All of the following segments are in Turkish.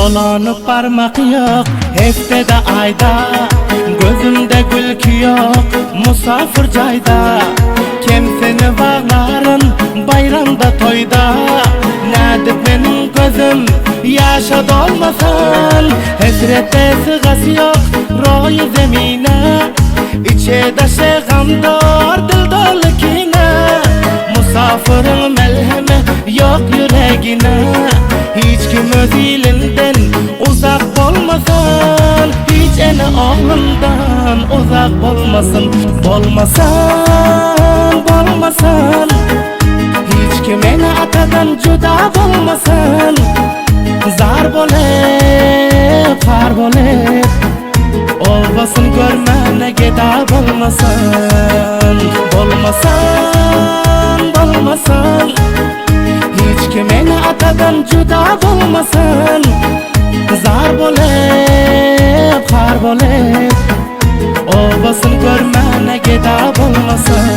Dolanıp parmak yok heftede ayda, gözümde gülkü yok musafir cayda. Kimsini bağlarım bayramda toyda, nedir benim gözüm yaşa dolmasan. Hesrette sığası yok royu zemine, içede şegamdar dil dolu kine. Musafirin melhemi yok yüreğine, hiç kim öz ilinden uzak olmasan, hiç ene oğlundan uzak olmasın. Bolmasan hiç kim ene atadan juda olmasan. Zar bolep, far bolep olmasın, görmene geda bolmasan. Bolmasan hiç kim ene atadan juda olmasan. Zar bolep, far bolep olmasın, görmene geda bolmasan.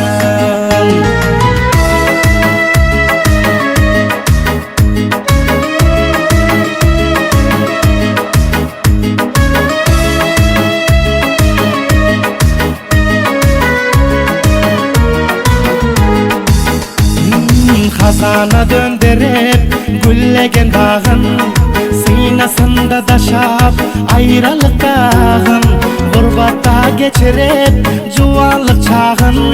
Hazana döndürüp güllegen dağın, sinasında daşap ayrılık dağın. Gurbatta geçirip juvanlık çağın,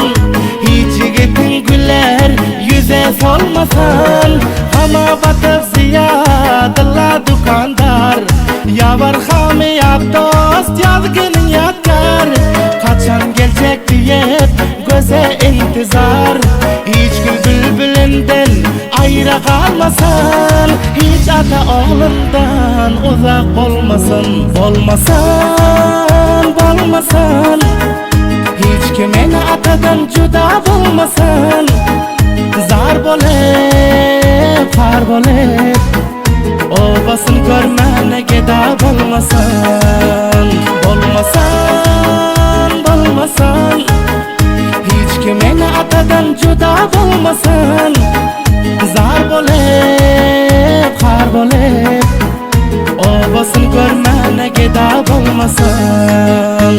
hiç yigitin güller yüze solmasan. Ama batıp ziyadılla dukandar, yavar hami yap dost yazgının yakar. Kaçan gelecek diyip göze intizar, hiç gül bülbülünden ayrı kalmasan. Hiç ata oğlundan uzak olmasın. Bolmasan hiç kimene atadan juda olmasan. Zar bolep, far bolep olmasın, görmene geda bolmasan. Bolmasan hiç kimene atadan juda olmasan. Zar bolep, far bolep olmasın, görmene geda bolmasan.